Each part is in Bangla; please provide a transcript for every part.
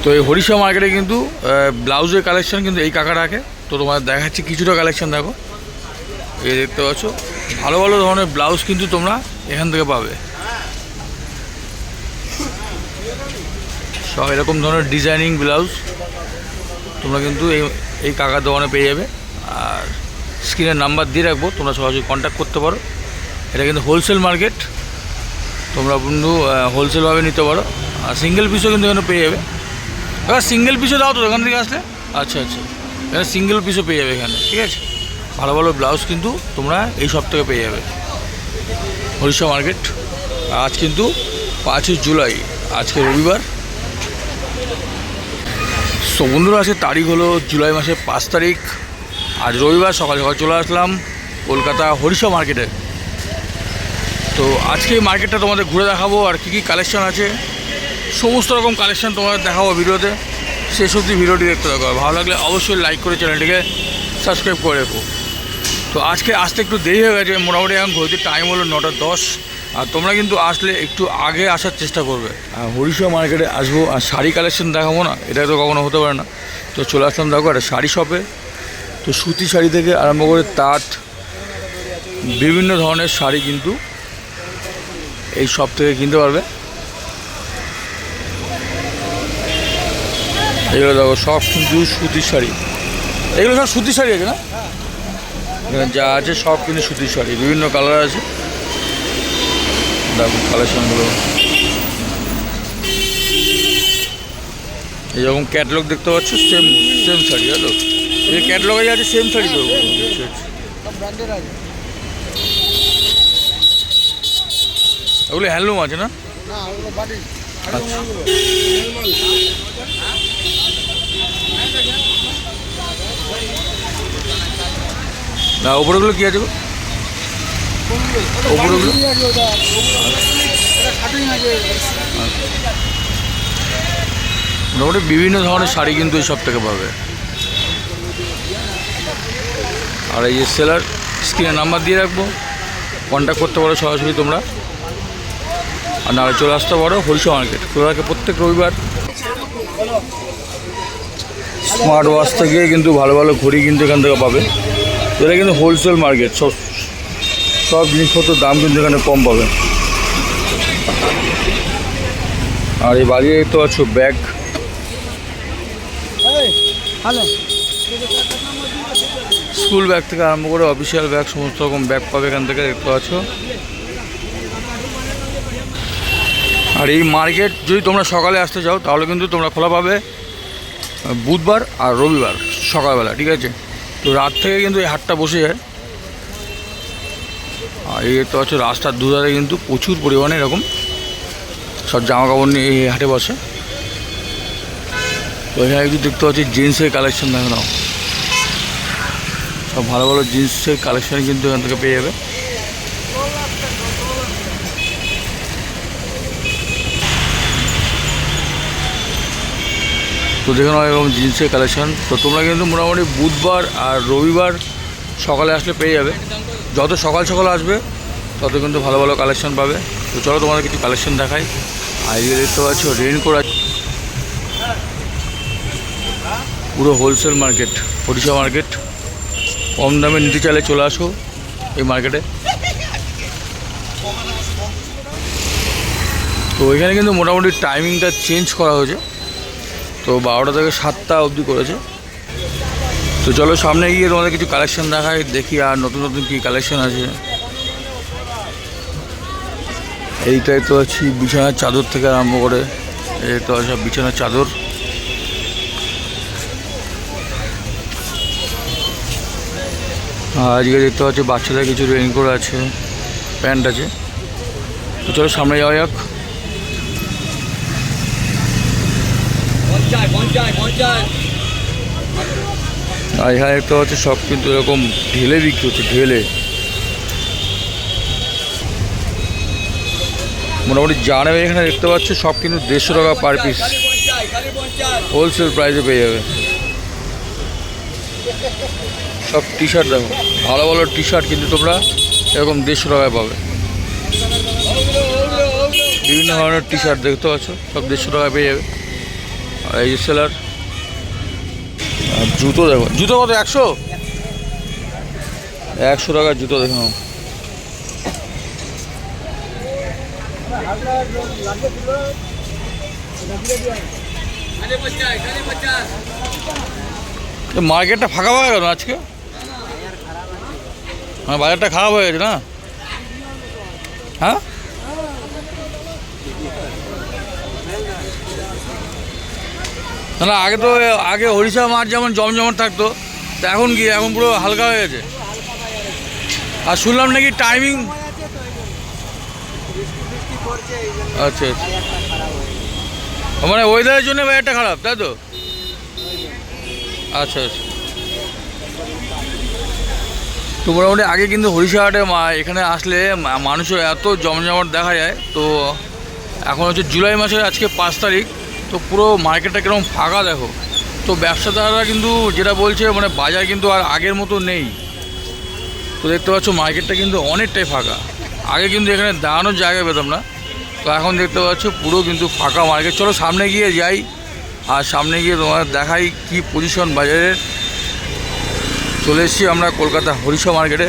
তো এই হরিষা মার্কেটে কিন্তু ব্লাউজের কালেকশন কিন্তু এই কাকা রাখে। তো তোমার দেখাচ্ছি কিছুটা কালেকশন, দেখো এই দেখতে পাচ্ছ ভালো ভালো ধরনের ব্লাউজ কিন্তু তোমরা এখান থেকে পাবে। সব এরকম ধরনের ডিজাইনিং ব্লাউজ তোমরা কিন্তু এই কাকার দোকানে পেয়ে যাবে। আর স্ক্রিনের নাম্বার দিয়ে রাখবো, তোমরা সরাসরি কন্ট্যাক্ট করতে পারো। এটা কিন্তু হোলসেল মার্কেট, তোমরা বন্ধু হোলসেলভাবে নিতে পারো। আর সিঙ্গেল পিসও কিন্তু এখানে পেয়ে যাবে। এবার সিঙ্গেল পিসও দাও তো এখান থেকে আসলে। আচ্ছা আচ্ছা, এখানে সিঙ্গেল পিসও পেয়ে যাবে এখানে, ঠিক আছে। ভালো ভালো ব্লাউজ কিন্তু তোমরা এই সব থেকে পেয়ে যাবে হরিষা মার্কেট। আজ কিন্তু 5 জুলাই, আজকে রবিবার। সো বন্ধুরা, আজকে তারিখ হলো জুলাই মাসের 5 তারিখ। আজ রবিবার সকাল সকাল চলে আসলাম কলকাতা হরিষা মার্কেটে। তো আজকে এই মার্কেটটা তোমাদের ঘুরে দেখাবো আর কী কী কালেকশন আছে, সমস্ত রকম কালেকশন তোমাদের দেখাবো ভিডিওতে। শেষ অবধি ভিডিওটি দেখতে থাকো। ভালো লাগলে অবশ্যই লাইক করে চ্যানেলটিকে সাবস্ক্রাইব করে রেখো। তো আজকে আসতে একটু দেরি হয়ে গেছে, মোটামুটি এখন ঘড়িতে টাইম হলো 9:10। আর তোমরা কিন্তু আসলে একটু আগে আসার চেষ্টা করবে। আর হরিষা মার্কেটে আসবো আর শাড়ি কালেকশন দেখাবো না, এটা তো কখনো হতে পারে না। তো চলে আসলাম দেখো একটা শাড়ি শপে। তো সুতি শাড়ি থেকে আরম্ভ করে তাঁত, বিভিন্ন ধরনের শাড়ি কিন্তু এই শপ থেকে কিনতে পারবে। এগুলো দেখো সব কিন্তু সুতির শাড়ি, এগুলো সব সুতির শাড়ি আছে না, এখানে যা আছে সব কিন্তু সুতির শাড়ি, বিভিন্ন কালার আছে। দেখো কালেকশনগুলো, এইরকম ক্যাটলগ দেখতে পাচ্ছ, সেম সেম শাড়ি। হ্যালো, এই ক্যাটলগে আছে সেম শাড়ি তো। ওগুলো হ্যান্ডলুম আছে না? আচ্ছা, না ওপরগুলো কী আছে? ওপরগুলো মোটামুটি বিভিন্ন ধরনের শাড়ি কিন্তু এই সব থেকে পাবে। আর এই যে সেলার, স্ক্রিনে নাম্বার দিয়ে রাখবো, কন্ট্যাক্ট করতে পারো সরাসরি তোমরা। আর নাহলে চলে আসতে পারো হরিষা মার্কেট, খোলা থাকে প্রত্যেক রবিবার। স্মার্ট ওয়াচ থেকে কিন্তু ভালো ভালো ঘড়ি কিন্তু এখান থেকে পাবে। এটা কিন্তু হোলসেল মার্কেট, সব জিনিসপত্রের দাম কিন্তু এখানে কম পাবে। আর এই বাড়ি দেখতে পাচ্ছ ব্যাগ, স্কুল ব্যাগ থেকে আরম্ভ করে অফিসিয়াল ব্যাগ, সমস্ত রকম ব্যাগ পাবে এখান থেকে, দেখতে পাচ্ছ। আর এই মার্কেট যদি তোমরা সকালে আসতে চাও তাহলে কিন্তু তোমরা খোলা পাবে বুধবার আর রবিবার সকালবেলা, ঠিক আছে। তো রাত থেকে কিন্তু এই হাটটা বসে যায়। আর এই দেখতে পাচ্ছ রাস্তার দুধারে কিন্তু প্রচুর পরিমাণে এরকম সব জামা কাপড় নিয়ে এই হাটে বসে। তো এখানে একটু দেখতে পাচ্ছি জিন্সের কালেকশন, দেখে নাও, সব ভালো ভালো জিন্সের কালেকশন কিন্তু এখান থেকে পেয়ে যাবে। তো দেখে নাও এরকম জিন্সের কালেকশন। তো তোমরা কিন্তু মোটামুটি বুধবার আর রবিবার সকালে আসলে পেয়ে যাবে। যত সকাল সকাল আসবে তত কিন্তু ভালো ভালো কালেকশন পাবে। তো চলো তোমাদের কিছু কালেকশন দেখাই। আর এই দেখতে পাচ্ছ রেইনকোট, পুরো হোলসেল মার্কেট, হরিষা মার্কেট। কম দামে নিতে চাইলে চলে আসো এই মার্কেটে। তো এখানে কিন্তু মোটামুটি টাইমিংটা চেঞ্জ করা হয়েছে, তো 12টা থেকে 7টা অবধি করেছে। তো চলো সামনে গিয়ে তোমাদের কিছু কালেকশন দেখাই, দেখি আর নতুন নতুন কী কালেকশন আছে। এইটাই তো আছি বিছানার চাদর থেকে আরম্ভ করে, এই তো সব বিছানার চাদর। আর আজকে দেখতে পাচ্ছি বাচ্চাদের কিছু রেইনকোট আছে, প্যান্ট আছে। তো চলো সামনে যাওয়া যাক। আর এখানে দেখতে পাচ্ছি সব কিন্তু এরকম ঢেলে বিক্রি হচ্ছে, ঢেলে। মোটামুটি যা নেবে এখানে দেখতে পাচ্ছ সব কিন্তু 150 টাকা পার পিস, হোলসেল প্রাইসে পেয়ে যাবে। সব টি শার্ট দেখো, ভালো ভালো টি শার্ট কিন্তু তোমরা এরকম 150 টাকায় পাবে। বিভিন্ন ধরনের টি শার্ট দেখতে পাচ্ছ, সব 150 টাকায় পেয়ে যাবে। আর এই যে সেলার। আর জুতো দেখো, জুতো কত? 100 টাকার জুতো দেখো। মার্কেটটা ফাঁকা পাওয়া গেল আজকে, হ্যাঁ বাজারটা খারাপ হয়ে গেছে না? হ্যাঁ না, আগে হরিষা মাঠ যেমন জমজমাট থাকতো, তা এখন কি এখন পুরো হালকা হয়ে গেছে। আর শুনলাম নাকি টাইমিং, আচ্ছা আচ্ছা, মানে ওয়েদারের জন্য বাজারটা খারাপ, তাই তো? আচ্ছা আচ্ছা। তো মোটামুটি আগে কিন্তু হরিষাহাটে এখানে আসলে মানুষের এত জমজমাট দেখা যায়। তো এখন হচ্ছে জুলাই মাসের আজকে 5 তারিখ, তো পুরো মার্কেটটা কীরকম ফাঁকা দেখো। তো ব্যবসাদাররা কিন্তু যেটা বলছে মানে বাজার কিন্তু আর আগের মতো নেই। তো দেখতে পাচ্ছ মার্কেটটা কিন্তু অনেকটাই ফাঁকা। আগে কিন্তু এখানে দাঁড়ানোর জায়গা পেতাম না, তো এখন দেখতে পাচ্ছ পুরো কিন্তু ফাঁকা মার্কেট। চলো সামনে গিয়ে যাই, আর সামনে গিয়ে তোমার দেখাই কি পজিশন বাজারের। চলে এসেছি আমরা কলকাতা হরিষা মার্কেটে।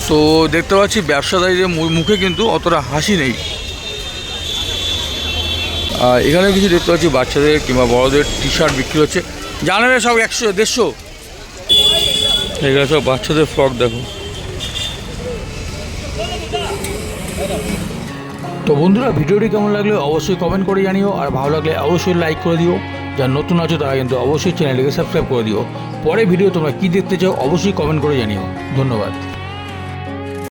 তো দেখতে পাচ্ছি ব্যবসাদারীদের মুখে কিন্তু অতটা হাসি নেই। আর এখানে কিছু দেখতে পাচ্ছি বাচ্চাদের কিংবা বড়দের টি শার্ট বিক্রি হচ্ছে। জানেন সব 100 150। এখানে সব বাচ্চাদের ফ্রক দেখো। তো বন্ধুরা, ভিডিওটি কেমন লাগলে অবশ্যই কমেন্ট করে জানিও, আর ভালো লাগলে অবশ্যই লাইক করে দিও। যারা নতুন আছো তারা কিন্তু অবশ্যই চ্যানেলটিকে সাবস্ক্রাইব করে দিও। পরে ভিডিও তোমরা কী দেখতে চাও অবশ্যই কমেন্ট করে জানিও। ধন্যবাদ।